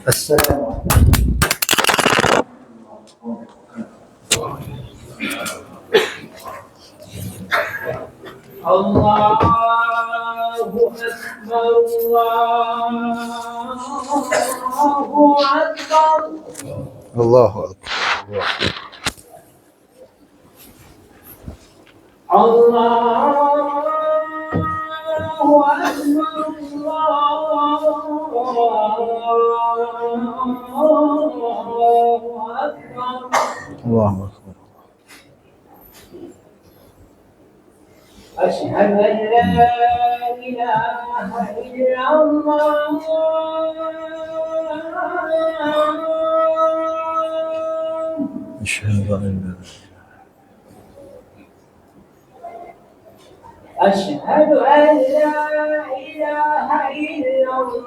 السلام الله أكبر الله أكبر الله أكبر. أشهد أن لا إله إلا الله أشهد أن لا أشهد أن لا إله إلا الله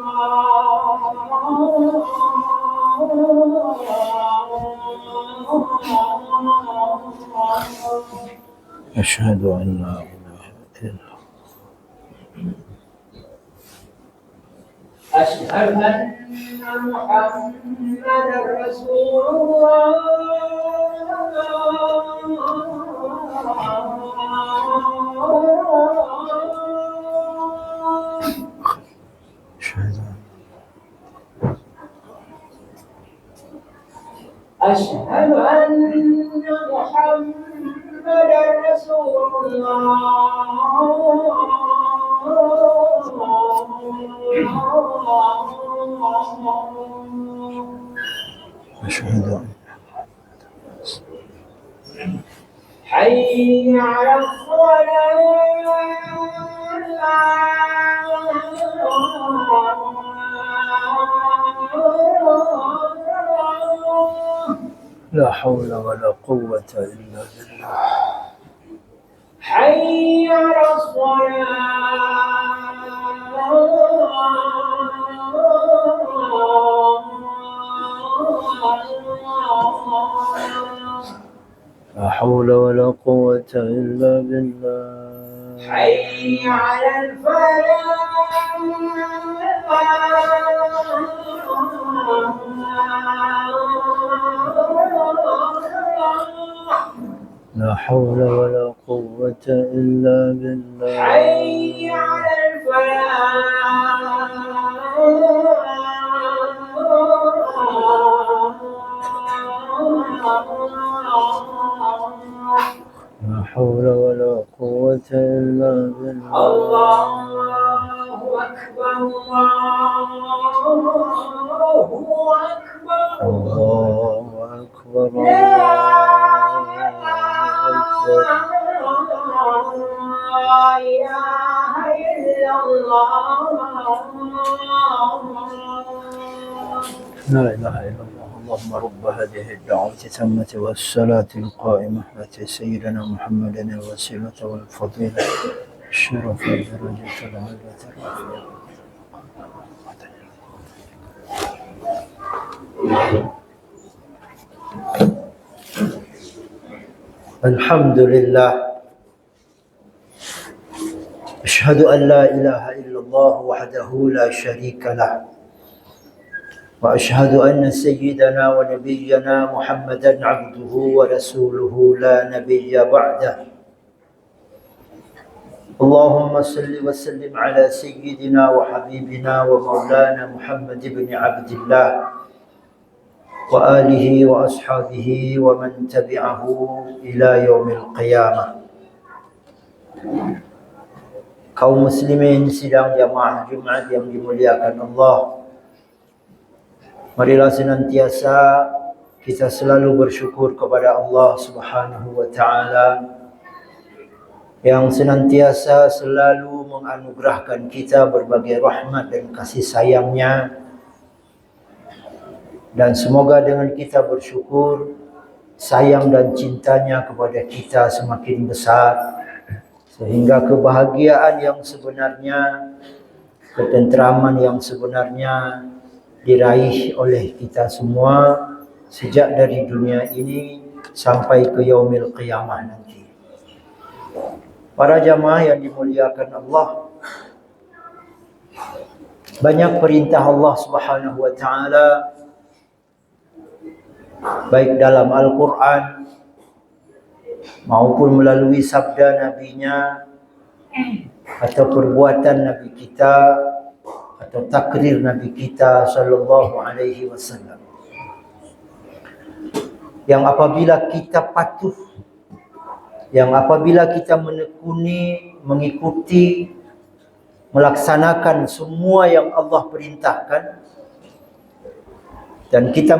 أشهد أن لا إله إلا الله أشهد أن محمدا رسول أشهد أن محمدا رسول أشهد أن حي على الصلاة لا حول ولا قوة إلا بالله حي على الصلاة لا حول ولا قوة إلا بالله حي على الفلاح لا حول ولا قوة إلا بالله حي على لا حول ولا قوة إلا بالله الله أكبر الله أكبر لا إله إلا الله لا إله إلا الله اللهم رب هذه الدعوة التامة والصلاة القائمة آت سيدنا محمدا الوسيلة والفضيلة الشرف والدرجة العليا الرفيعة. الحمد لله أشهد أن لا إله إلا الله وحده لا شريك له وأشهد أن سيدنا ونبينا محمدا عبده ورسوله لا نبي بعده اللهم صل وسلم على سيدنا وحبيبنا ومولانا محمد بن عبد الله وآله وأصحابه ومن تبعه إلى يوم القيامة. Kaum muslimin sidang jamaah Jumat yang dimuliakan Allah, marilah senantiasa kita selalu bersyukur kepada Allah Subhanahu wa taala yang senantiasa selalu menganugerahkan kita berbagai rahmat dan kasih sayangnya. Dan semoga dengan kita bersyukur, sayang dan cintanya kepada kita semakin besar, sehingga kebahagiaan yang sebenarnya, ketentraman yang sebenarnya diraih oleh kita semua sejak dari dunia ini sampai ke yaumil qiyamah nanti. Para jamaah yang dimuliakan Allah, Banyak perintah Allah Subhanahu wa taala baik dalam Al-Quran maupun melalui sabda nabinya atau perbuatan nabi kita atau takrir nabi kita sallallahu alaihi wasallam, yang apabila kita patuh, yang apabila kita menekuni, mengikuti, melaksanakan semua yang Allah perintahkan dan kita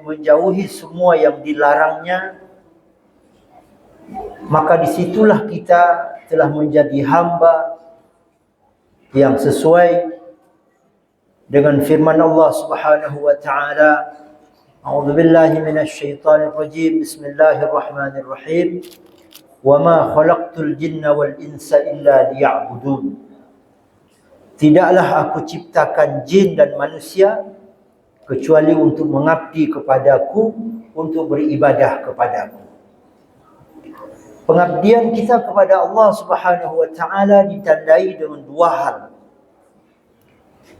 menjauhi semua yang dilarangnya, maka disitulah kita telah menjadi hamba yang sesuai dengan firman Allah Subhanahu wa taala. A'udzu billahi minasy syaithanir rajim. Bismillahirrahmanirrahim. Wa ma khalaqtul jinna wal insa illa liya'budun. Tidaklah aku ciptakan jin dan manusia kecuali untuk mengabdi kepadaku, untuk beribadah kepadaku. Pengabdian kita kepada Allah Subhanahu wa taala ditandai dengan dua hal: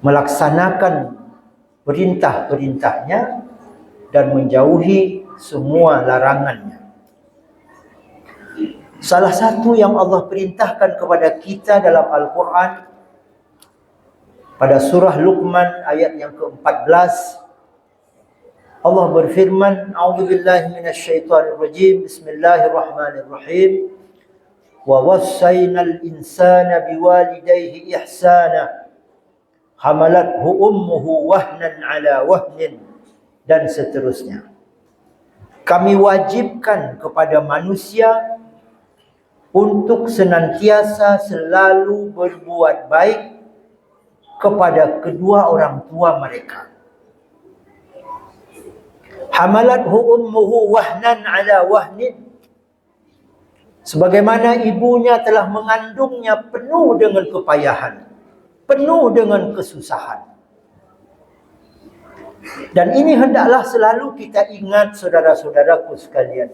melaksanakan perintah-perintahnya dan menjauhi semua larangannya. Salah satu yang Allah perintahkan kepada kita dalam Al-Quran pada surah Luqman ayat yang ke-14, Allah berfirman, A'udzubillahi minasyaitonir rajim. Bismillahirrahmanirrahim. Wa wassaynal insana biwalidayhi ihsana. Hamalathu ummuhu wahnan ala wahnin, dan seterusnya. Kami wajibkan kepada manusia untuk senantiasa selalu berbuat baik kepada kedua orang tua mereka. Hamalathu ummuhu wahnan ala wahnin, sebagaimana ibunya telah mengandungnya penuh dengan kepayahan, penuh dengan kesusahan. Dan ini hendaklah selalu kita ingat, saudara-saudaraku sekalian.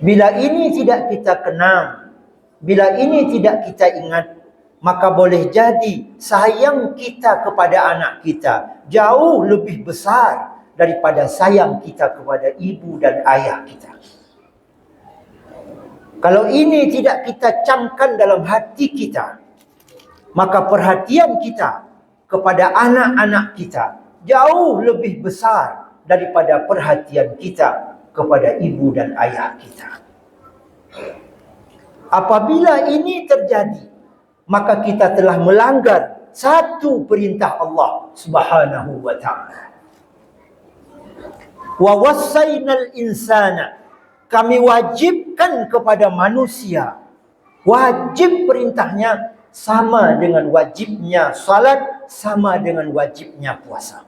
Bila ini tidak kita kenang, bila ini tidak kita ingat, maka boleh jadi sayang kita kepada anak kita jauh lebih besar daripada sayang kita kepada ibu dan ayah kita. Kalau ini tidak kita camkan dalam hati kita, maka perhatian kita kepada anak-anak kita jauh lebih besar daripada perhatian kita kepada ibu dan ayah kita. Apabila ini terjadi, maka kita telah melanggar satu perintah Allah Subhanahu wa ta'ala. Wa wassaynal insana, kami wajibkan kepada manusia. Wajib perintahnya sama dengan wajibnya salat, sama dengan wajibnya puasa.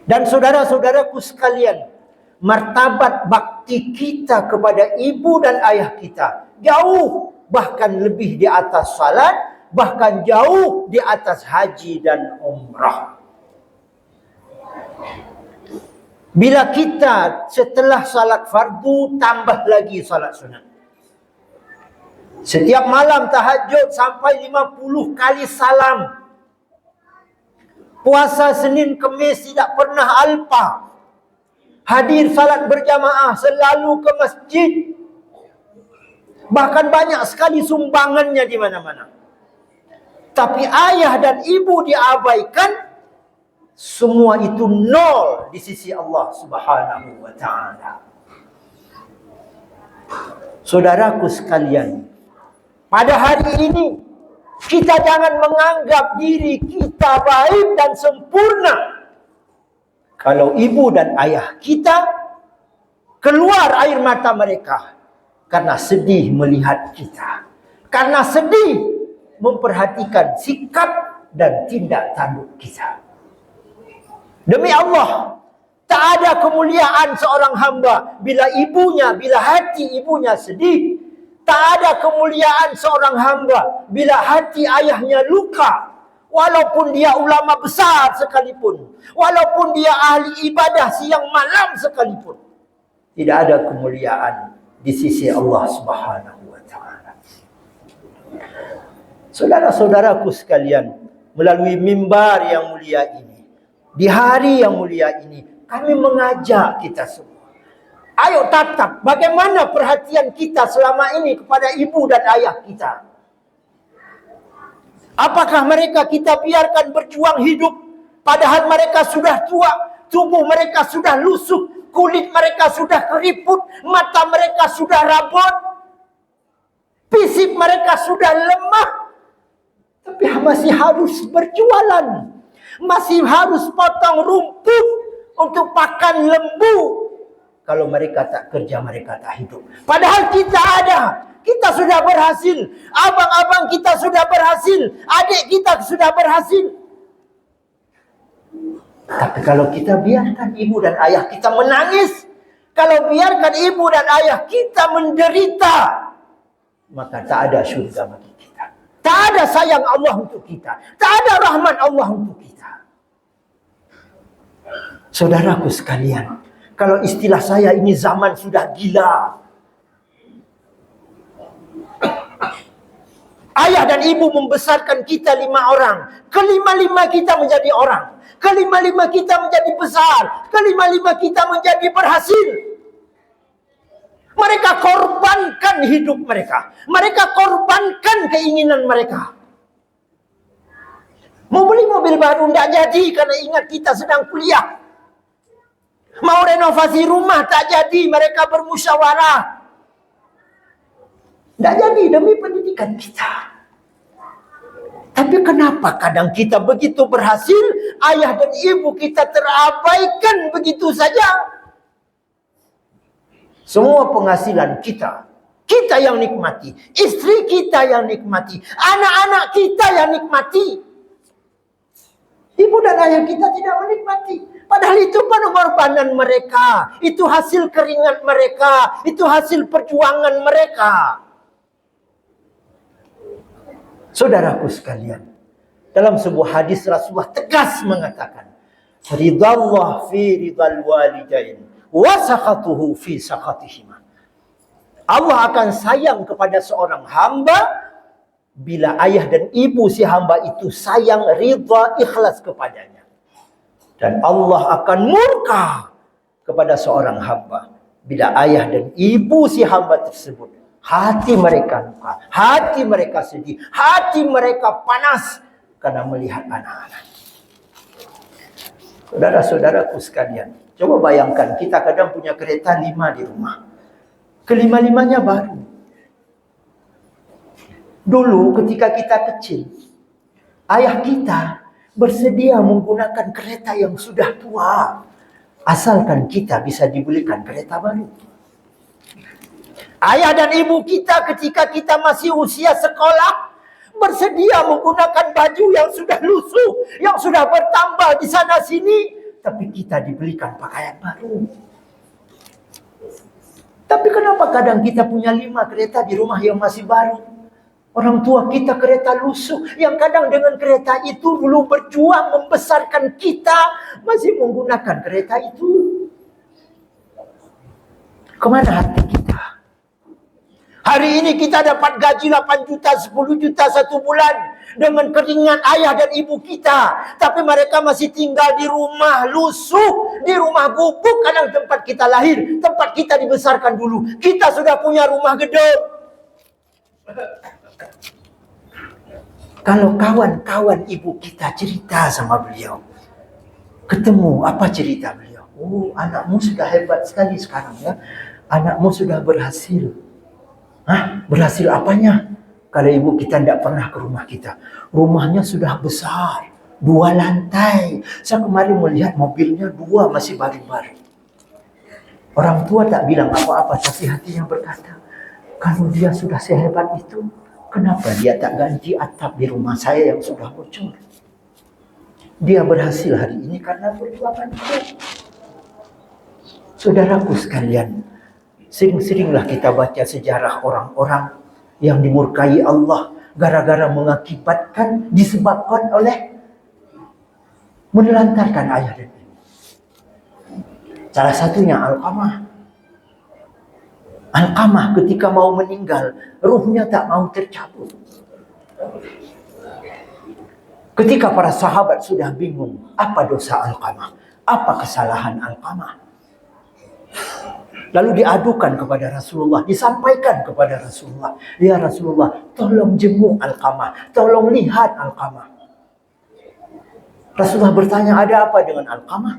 Dan saudara-saudaraku sekalian, martabat bakti kita kepada ibu dan ayah kita jauh, bahkan lebih di atas salat, bahkan jauh di atas haji dan umrah. Bila kita setelah salat fardu tambah lagi salat sunat, setiap malam tahajud sampai 50 kali salam, puasa Senin Kemis tidak pernah alpa, hadir salat berjamaah, selalu ke masjid, bahkan banyak sekali sumbangannya di mana-mana. Tapi ayah dan ibu diabaikan, semua itu nol di sisi Allah Subhanahu wa ta'ala. Saudaraku sekalian, pada hari ini kita jangan menganggap diri kita baik dan sempurna kalau ibu dan ayah kita keluar air mata mereka karena sedih melihat kita, karena sedih memperhatikan sikap dan tindak tanduk kita. Demi Allah, tak ada kemuliaan seorang hamba bila ibunya, bila hati ibunya sedih. Tak ada kemuliaan seorang hamba bila hati ayahnya luka. Walaupun dia ulama besar sekalipun, walaupun dia ahli ibadah siang malam sekalipun, tidak ada kemuliaan di sisi Allah Subhanahu wa ta'ala. Saudara-saudaraku sekalian, melalui mimbar yang mulia ini, di hari yang mulia ini, kami mengajak kita semua. Ayo tatap bagaimana perhatian kita selama ini kepada ibu dan ayah kita. Apakah mereka kita biarkan berjuang hidup, padahal mereka sudah tua, tubuh mereka sudah lusuh, kulit mereka sudah keriput, mata mereka sudah rabun, fisik mereka sudah lemah, tapi masih harus berjualan, masih harus potong rumput untuk pakan lembu. Kalau mereka tak kerja, mereka tak hidup. Padahal kita ada, kita sudah berhasil, abang-abang kita sudah berhasil, adik kita sudah berhasil. Tapi kalau kita biarkan ibu dan ayah kita menangis, kalau biarkan ibu dan ayah kita menderita, maka tak ada syurga bagi kita. Tak ada sayang Allah untuk kita. Tak ada rahmat Allah untuk kita. Saudaraku sekalian, kalau istilah saya ini zaman sudah gila. Ayah dan ibu membesarkan kita 5 orang. Kelima-lima kita menjadi orang. Kelima-lima kita menjadi besar. Kelima-lima kita menjadi berhasil. Mereka korbankan hidup mereka. Mereka korbankan keinginan mereka. Mau beli mobil baru tidak jadi karena ingat kita sedang kuliah. Mau renovasi rumah tak jadi, mereka bermusyawarah. Tak jadi demi pendidikan kita. Tapi kenapa kadang kita begitu berhasil, ayah dan ibu kita terabaikan begitu saja? Semua penghasilan kita, kita yang nikmati. Istri kita yang nikmati. Anak-anak kita yang nikmati. Ibu dan ayah kita tidak menikmati. Padahal itu pengorbanan mereka. Itu hasil keringat mereka. Itu hasil perjuangan mereka. Saudaraku sekalian, dalam sebuah hadis Rasulullah tegas mengatakan, ridallah fi ridal walidain wa sakhatuhu fi sakhatihima. Allah akan sayang kepada seorang hamba bila ayah dan ibu si hamba itu sayang, ridha, ikhlas kepadanya. Dan Allah akan murka kepada seorang hamba bila ayah dan ibu si hamba tersebut hati mereka luka, hati mereka sedih, hati mereka panas karena melihat anak-anak. Saudara-saudaraku sekalian, coba bayangkan kita kadang punya kereta 5 di rumah. Kelima-limanya baru. Dulu ketika kita kecil, ayah kita bersedia menggunakan kereta yang sudah tua, asalkan kita bisa dibelikan kereta baru. Ayah dan ibu kita ketika kita masih usia sekolah, bersedia menggunakan baju yang sudah lusuh, yang sudah bertambal di sana sini, tapi kita dibelikan pakaian baru. Tapi kenapa kadang kita punya 5 kereta di rumah yang masih baru? Orang tua kita kereta lusuh, yang kadang dengan kereta itu dulu berjuang membesarkan kita, masih menggunakan kereta itu. Kemana hati kita? Hari ini kita dapat gaji 8 juta, 10 juta 1 bulan dengan keringat ayah dan ibu kita. Tapi mereka masih tinggal di rumah lusuh, di rumah gubuk, kadang tempat kita lahir, tempat kita dibesarkan dulu. Kita sudah punya rumah gedung. Kalau kawan-kawan ibu kita cerita sama beliau, ketemu, apa cerita beliau? Oh, anakmu sudah hebat sekali sekarang ya. Anakmu sudah berhasil. Hah? Berhasil apanya? Kalau ibu kita tidak pernah ke rumah kita. Rumahnya sudah besar, 2 lantai. Saya kemarin melihat mobilnya 2 masih baru-baru. Orang tua tak bilang apa-apa, tapi hatinya berkata, kalau dia sudah sehebat itu, kenapa dia tak ganti atap di rumah saya yang sudah bocor? Dia berhasil hari ini karena perjuangan dia. Saudaraku sekalian, sering-seringlah kita baca sejarah orang-orang yang dimurkai Allah gara-gara mengakibatkan, disebabkan oleh menelantarkan ayah dan ibu. Salah satunya Alqamah. Alqamah ketika mau meninggal, ruhnya tak mau tercabut. Ketika para sahabat sudah bingung, apa dosa Alqamah? Apa kesalahan Alqamah? Lalu diadukan kepada Rasulullah, disampaikan kepada Rasulullah. Ya Rasulullah, tolong jenguk Alqamah, tolong lihat Alqamah. Rasulullah bertanya, ada apa dengan Alqamah?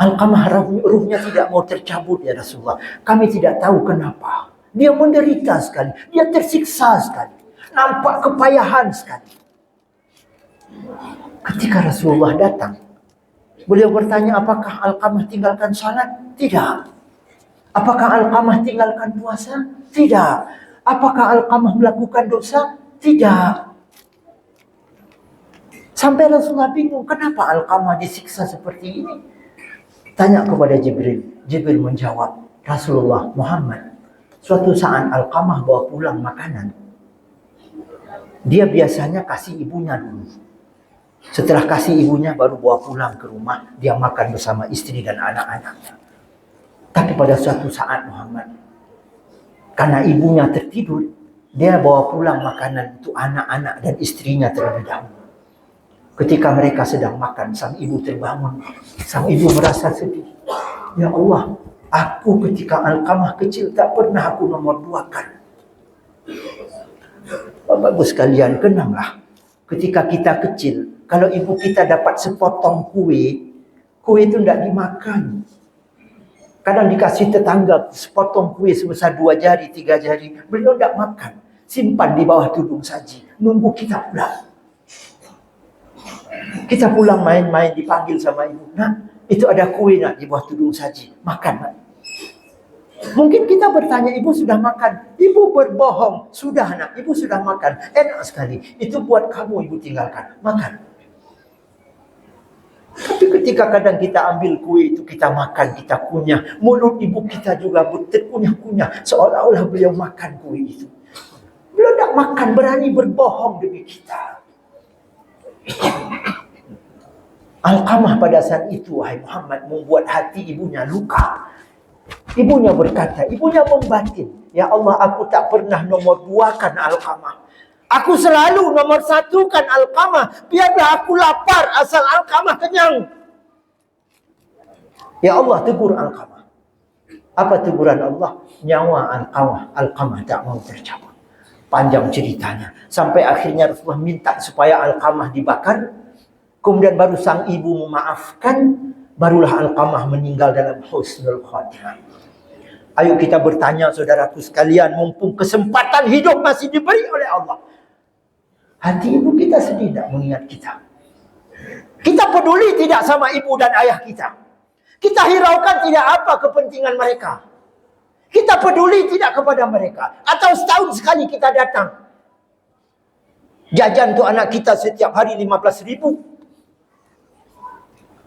Alqamah ruhnya tidak mau tercabut ya Rasulullah. Kami tidak tahu kenapa. Dia menderita sekali, dia tersiksa sekali, nampak kepayahan sekali. Ketika Rasulullah datang, beliau bertanya, apakah Alqamah tinggalkan salat? Tidak. Apakah Alqamah tinggalkan puasa? Tidak. Apakah Alqamah melakukan dosa? Tidak. Sampai Rasulullah bingung, kenapa Alqamah disiksa seperti ini? Tanya kepada Jibril. Jibril menjawab, Rasulullah Muhammad, suatu saat Alqamah bawa pulang makanan. Dia biasanya kasih ibunya dulu. Setelah kasih ibunya baru bawa pulang ke rumah. Dia makan bersama istri dan anak-anaknya. Tapi pada suatu saat Muhammad, karena ibunya tertidur, dia bawa pulang makanan untuk anak-anak dan istrinya terlebih dahulu. Ketika mereka sedang makan, sang ibu terbangun. Sang ibu merasa sedih. Ya Allah, aku ketika Alqamah kecil tak pernah aku nomor duakan. Bapak-ibu sekalian, kenanglah. Ketika kita kecil, kalau ibu kita dapat sepotong kue itu tidak dimakan. Kadang dikasih tetangga sepotong kue sebesar 2 jari, 3 jari. Beliau tidak makan. Simpan di bawah tudung saji. Nunggu kita pulang. Kita pulang main-main, dipanggil sama ibu. Nak, itu ada kue nak di bawah tudung saji. Makan nak. Mungkin kita bertanya, ibu sudah makan? Ibu berbohong. Sudah nak, ibu sudah makan. Enak sekali. Itu buat kamu ibu tinggalkan. Makan. Tapi ketika kadang kita ambil kue itu, kita makan, kita kunyah. Mulut ibu kita juga terkunyah-kunyah. Seolah-olah beliau makan kue itu. Beliau tak makan, berani berbohong demi kita. Alqamah pada saat itu, wahai Muhammad, membuat hati ibunya luka. Ibunya berkata, ibunya membatin, ya Allah, aku tak pernah nomor 2kan Alqamah. Aku selalu nomor 1kan Alqamah. Biarlah aku lapar asal Alqamah kenyang. Ya Allah, tegur Alqamah. Apa teguran Allah? Nyawa Alqamah tak mau tercabut. Panjang ceritanya. Sampai akhirnya Rasulullah minta supaya Alqamah dibakar. Kemudian baru sang ibu memaafkan. Barulah Alqamah meninggal dalam husnul khatimah. Ayo kita bertanya saudaraku sekalian. Mumpung kesempatan hidup masih diberi oleh Allah. Hati ibu kita sedih tak mengingat kita. Kita peduli tidak sama ibu dan ayah kita. Kita hiraukan tidak apa kepentingan mereka. Kita peduli tidak kepada mereka. Atau setahun sekali kita datang. Jajan untuk anak kita setiap hari 15.000.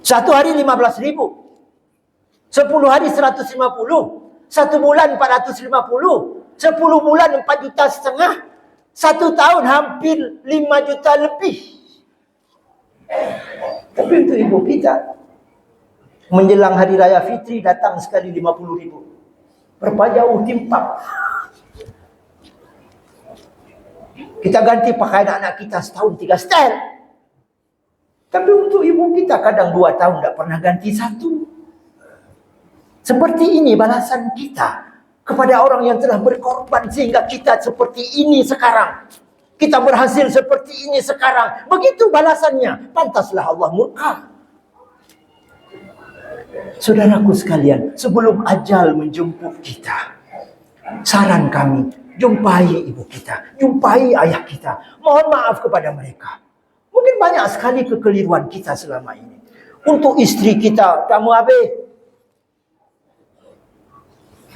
Satu hari 15.000. 10 hari 150. 1 bulan 450. 10 bulan 4,5 juta. 1 tahun hampir 5 juta lebih. Tapi untuk ibu kita, menjelang hari raya Fitri datang sekali 50.000. Berapa jauh timpang. Kita ganti pakaian anak kita setahun 3 setel. Tapi untuk ibu kita kadang 2 tahun tak pernah ganti 1. Seperti ini balasan kita kepada orang yang telah berkorban sehingga kita seperti ini sekarang. Kita berhasil seperti ini sekarang. Begitu balasannya. Pantaslah Allah murka. Saudaraku sekalian, sebelum ajal menjemput kita, saran kami, jumpai ibu kita, jumpai ayah kita. Mohon maaf kepada mereka. Mungkin banyak sekali kekeliruan kita selama ini. Untuk istri kita, kamu habis.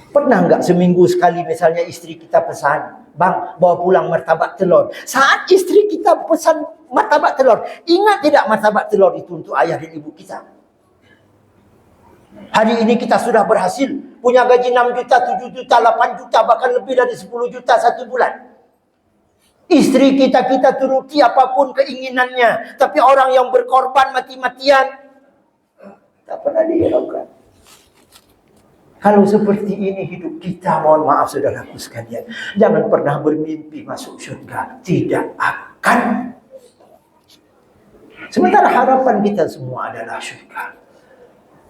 Pernah enggak seminggu sekali misalnya istri kita pesan, bang, bawa pulang martabak telur. Saat istri kita pesan martabak telur, ingat tidak martabak telur itu untuk ayah dan ibu kita? Hari ini kita sudah berhasil punya gaji 6 juta, 7 juta, 8 juta, bahkan lebih dari 10 juta 1 bulan. Istri kita turuti apapun keinginannya. Tapi orang yang berkorban mati-matian tak pernah dihiraukan. Kalau seperti ini hidup kita, mohon maaf saudaraku sekalian, jangan pernah bermimpi masuk surga. Tidak akan. Sementara harapan kita semua adalah surga.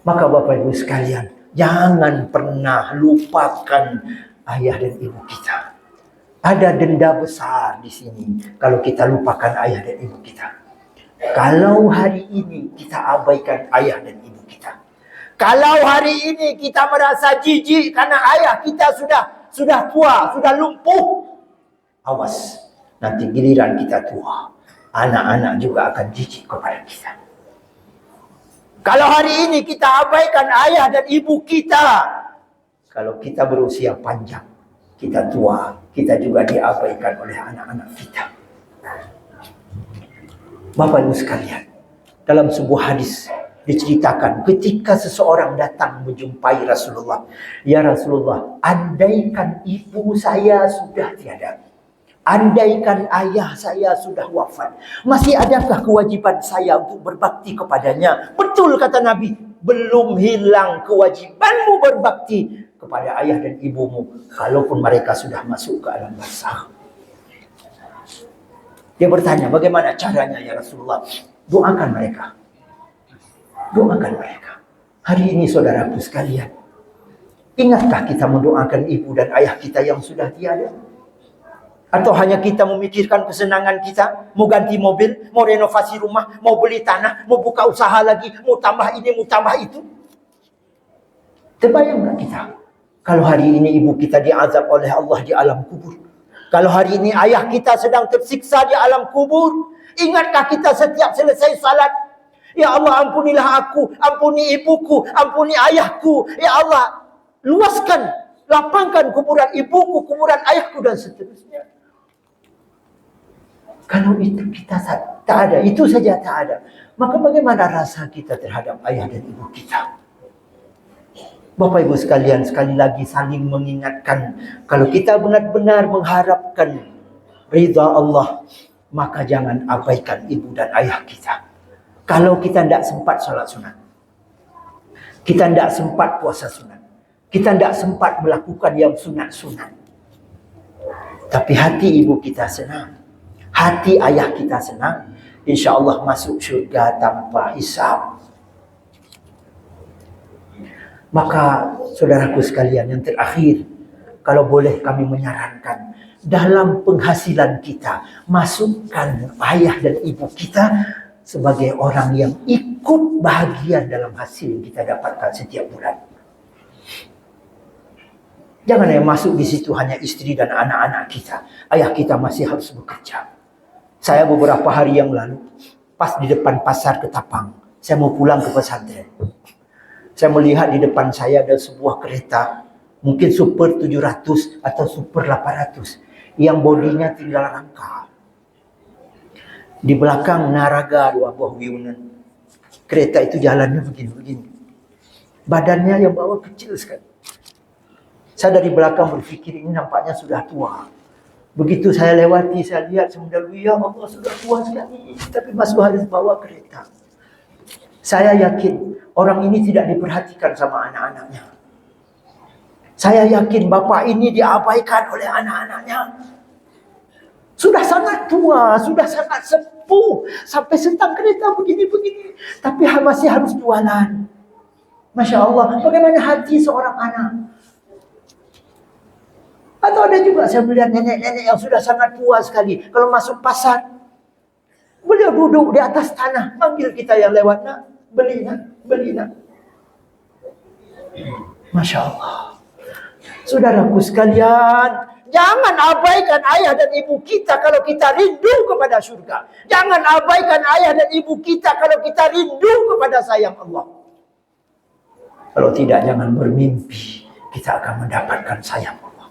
Maka Bapak Ibu sekalian, jangan pernah lupakan ayah dan ibu kita. Ada denda besar di sini kalau kita lupakan ayah dan ibu kita. Kalau hari ini kita abaikan ayah dan ibu kita. Kalau hari ini kita merasa jijik karena ayah kita sudah tua, sudah lumpuh. Awas, nanti giliran kita tua, anak-anak juga akan jijik kepada kita. Kalau hari ini kita abaikan ayah dan ibu kita, kalau kita berusia panjang, kita tua, kita juga diabaikan oleh anak-anak kita. Bapak Ibu sekalian, dalam sebuah hadis diceritakan ketika seseorang datang menjumpai Rasulullah. Ya Rasulullah, andaikan ibu saya sudah tiada, andaikan ayah saya sudah wafat, masih adakah kewajiban saya untuk berbakti kepadanya? Betul kata Nabi, belum hilang kewajibanmu berbakti kepada ayah dan ibumu, kalaupun mereka sudah masuk ke alam barzakh. Dia bertanya, bagaimana caranya ya Rasulullah? Doakan mereka. Doakan mereka. Hari ini saudaraku sekalian, ingatkah kita mendoakan ibu dan ayah kita yang sudah tiada? Atau hanya kita memikirkan kesenangan kita, mau ganti mobil, mau renovasi rumah, mau beli tanah, mau buka usaha lagi, mau tambah ini, mau tambah itu? Terbayang nggak kita? Kalau hari ini ibu kita diazab oleh Allah di alam kubur. Kalau hari ini ayah kita sedang tersiksa di alam kubur. Ingatkah kita setiap selesai salat, ya Allah ampunilah aku, ampuni ibuku, ampuni ayahku. Ya Allah, luaskan, lapangkan kuburan ibuku, kuburan ayahku, dan seterusnya. Kalau itu kita tak ada, itu saja tak ada, maka bagaimana rasa kita terhadap ayah dan ibu kita? Bapak Ibu sekalian, sekali lagi saling mengingatkan, kalau kita benar-benar mengharapkan ridha Allah, maka jangan abaikan ibu dan ayah kita. Kalau kita tidak sempat sholat sunat, kita tidak sempat puasa sunat, kita tidak sempat melakukan yang sunat-sunat, tapi hati ibu kita senang, hati ayah kita senang, insya Allah masuk surga tanpa hisab. Maka saudaraku sekalian, yang terakhir, kalau boleh kami menyarankan, dalam penghasilan kita, masukkan ayah dan ibu kita sebagai orang yang ikut bahagia dalam hasil yang kita dapatkan setiap bulan. Jangan yang masuk di situ hanya istri dan anak-anak kita. Ayah kita masih harus bekerja. Saya beberapa hari yang lalu, pas di depan pasar Ketapang, saya mau pulang ke pesantren. Saya melihat di depan saya ada sebuah kereta, mungkin Super 700 atau Super 800, yang bodinya tinggal rangka. Di belakang Naraga dua buah wiunan. Kereta itu jalannya begini-begini. Badannya yang bawa kecil sekali. Saya dari belakang berpikir ini nampaknya sudah tua. Begitu saya lewati, saya lihat sebenarnya, ya Allah sudah tua sekali, tapi masih harus bawa kereta. Saya yakin orang ini tidak diperhatikan sama anak-anaknya. Saya yakin bapak ini diabaikan oleh anak-anaknya. Sudah sangat tua, sudah sangat sepuh, sampai sentang kereta begini-begini, tapi masih harus jualan. Masya Allah, bagaimana hati seorang anak. Atau ada juga saya melihat nenek-nenek yang sudah sangat tua sekali, kalau masuk pasar, beliau duduk di atas tanah, panggil kita yang lewat, nak, beli nak. Masya Allah. Saudaraku sekalian, jangan abaikan ayah dan ibu kita kalau kita rindu kepada surga. Jangan abaikan ayah dan ibu kita kalau kita rindu kepada sayang Allah. Kalau tidak, jangan bermimpi kita akan mendapatkan sayang Allah.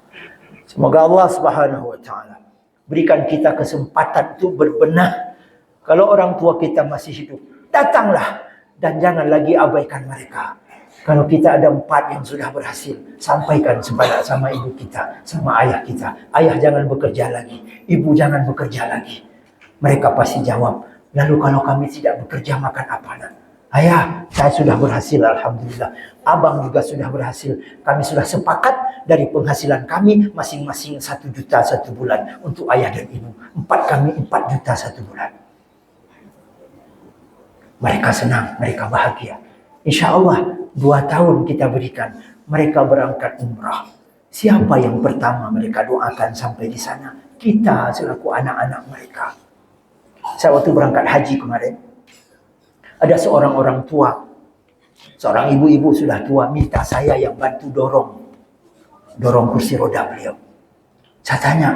Semoga Allah Subhanahu wa taala berikan kita kesempatan untuk berbenah. Kalau orang tua kita masih hidup, datanglah dan jangan lagi abaikan mereka. Kalau kita ada 4 yang sudah berhasil, sampaikan sama ibu kita, sama ayah kita. Ayah jangan bekerja lagi, ibu jangan bekerja lagi. Mereka pasti jawab, lalu kalau kami tidak bekerja makan apa nak? Ayah, saya sudah berhasil, alhamdulillah. Abang juga sudah berhasil. Kami sudah sepakat dari penghasilan kami masing-masing 1 juta 1 bulan untuk ayah dan ibu. Kami 4 juta 1 bulan. Mereka senang, mereka bahagia. Insya Allah 2 tahun kita berikan. Mereka berangkat umrah. Siapa yang pertama mereka doakan sampai di sana? Kita selaku anak-anak mereka. Saya waktu berangkat haji kemarin, ada seorang orang tua, seorang ibu-ibu sudah tua, minta saya yang bantu dorong kursi roda beliau. Saya tanya,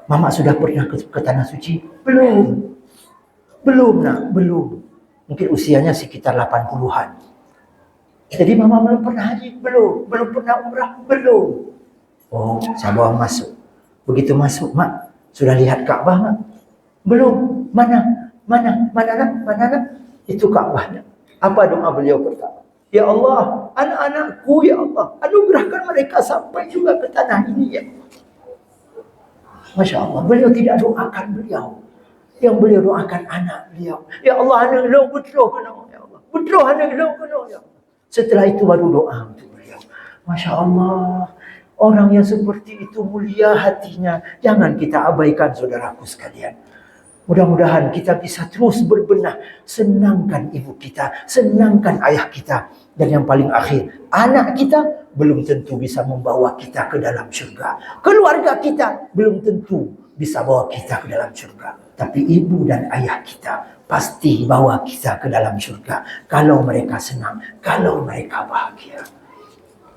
Mama sudah pernah ke Tanah Suci? Belum nak, belum. Mungkin usianya sekitar 80-an. Jadi Mama belum pernah haji? Belum pernah umrah? Belum. Oh, saya bawa masuk. Begitu masuk, Mak, sudah lihat Ka'bah, Mak? Belum. Mana nak? Itu Ka'bahnya. Apa doa beliau pertama? Ya Allah, anak-anakku, ya Allah, anugerahkan mereka sampai juga ke tanah ini, ya. Masya Allah, beliau tidak doakan beliau. Yang beliau doakan anak beliau. Ya Allah, anak beliau betul, ya Allah. Betul anak beliau, ya Allah. Setelah itu baru doa untuk beliau. Masya Allah, orang yang seperti itu mulia hatinya. Jangan kita abaikan, saudaraku sekalian. Mudah-mudahan kita bisa terus berbenah. Senangkan ibu kita, senangkan ayah kita. Dan yang paling akhir, anak kita belum tentu bisa membawa kita ke dalam syurga. Keluarga kita belum tentu bisa bawa kita ke dalam syurga. Tapi ibu dan ayah kita pasti bawa kita ke dalam syurga. Kalau mereka senang, kalau mereka bahagia.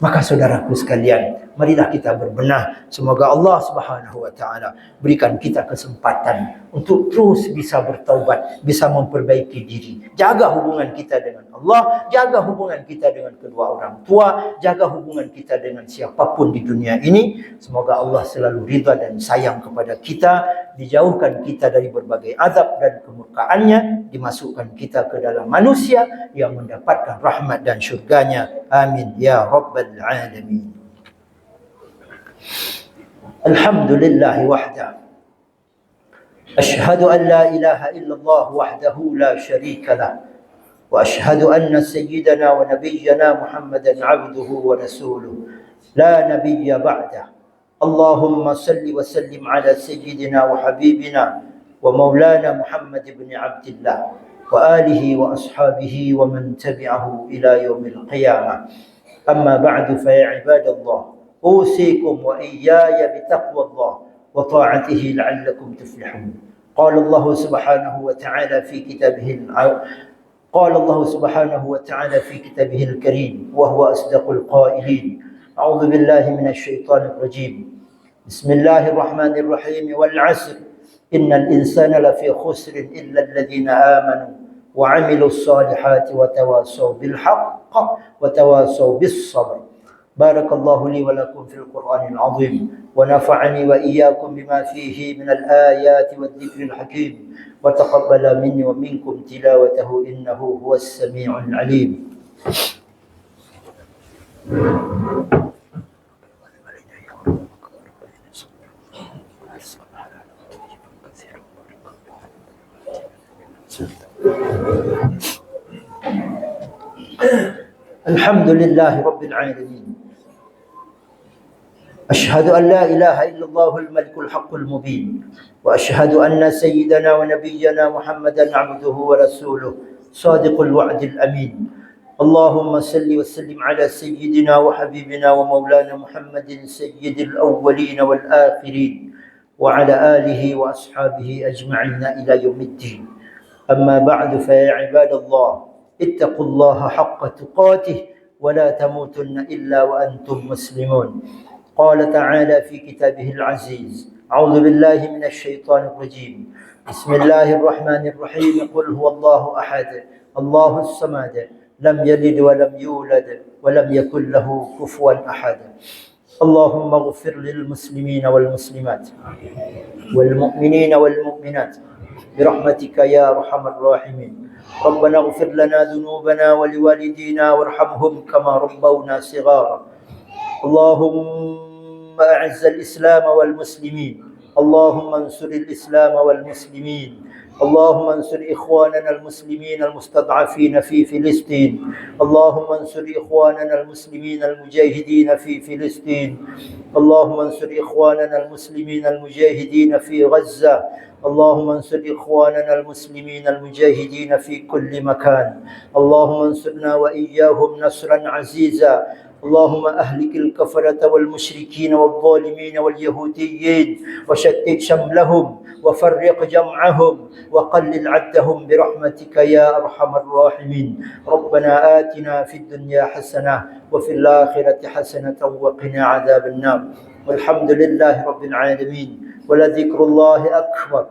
Maka saudaraku sekalian, marilah kita berbenah. Semoga Allah Subhanahu wa taala berikan kita kesempatan untuk terus bisa bertaubat, bisa memperbaiki diri. Jaga hubungan kita dengan Allah, jaga hubungan kita dengan kedua orang tua, jaga hubungan kita dengan siapapun di dunia ini. Semoga Allah selalu ridha dan sayang kepada kita, dijauhkan kita dari berbagai azab dan kemurkaannya, dimasukkan kita ke dalam manusia yang mendapatkan rahmat dan syurganya. Amin ya rabbal alamin. Alhamdulillah wahda. Ashhadu an la ilaha illallah wahdahu la syarika lah. Wa ashhadu anna sayyidana wa nabiyyana Muhammadan abduhu wa rasuluh. La nabiyya ba'dah. Allahumma salli wa sallim ala sayyidina wa habibina wa maulana Muhammad ibn Abdillah wa alihi wa ashabihi wa man tabi'ahu ila yaumil qiyamah. أما بعد فيا عباد الله أوصيكم وإياي بتقوى الله وطاعته لعلكم تفلحون. قال الله سبحانه وتعالى في كتابه الكريم وهو أصدق القائلين. أعوذ بالله من الشيطان الرجيم. بسم الله الرحمن الرحيم. والعصر إن الإنسان لفي خسر إلا الذين آمنوا وعملوا الصالحات وتواصوا بالحق وتواصوا بالصبر. بارك الله لي ولكم في القرآن العظيم ونفعني وإياكم بما فيه من الآيات والذكر الحكيم وتقبل مني ومنكم تلاوته إنه هو السميع العليم. الحمد لله رب العالمين. أشهد أن لا إله إلا الله الملك الحق المبين. وأشهد أن سيدنا ونبينا محمدا عبده ورسوله صادق الوعد الأمين. اللهم صل وسلم على سيدنا وحبيبنا ومولانا محمد سيد الأولين والآخرين وعلى آله وأصحابه أجمعين إلى يوم الدين. أما بعد فيا عباد الله اتقوا الله حق تقاته ولا تموتن إلا وأنتم مسلمون. قال تعالى في كتابه العزيز. أعوذ بالله من الشيطان الرجيم. بسم الله الرحمن الرحيم. قل هو الله أحد الله الصمد لم يلد ولم يولد ولم يكن له كفوا أحد. اللهم اغفر للمسلمين والمسلمات والمؤمنين والمؤمنات برحمتك يا أرحم الراحمين. ربنا اغفر لنا ذنوبنا ولوالدينا وارحمهم كما ربونا صغارا. اللهم أعز الإسلام والمسلمين اللهم انصر الإسلام والمسلمين. اللهم انصر إخواننا المسلمين المستضعفين في فلسطين. اللهم انصر إخواننا المسلمين المجاهدين في فلسطين. اللهم انصر إخواننا المسلمين المجاهدين في غزة. اللهم انصر إخواننا المسلمين المجاهدين في كل مكان. اللهم انصرنا وإياهم نصرا عزيزا. اللهم أهلك الكفرة والمشركين والظالمين واليهوديين وشتت شملهم وفرق جمعهم وقلل عدهم برحمتك يا أرحم الراحمين. ربنا آتنا في الدنيا حسنة وفي الآخرة حسنة وقنا عذاب النار. والحمد لله رب العالمين ولذكر الله أكبر.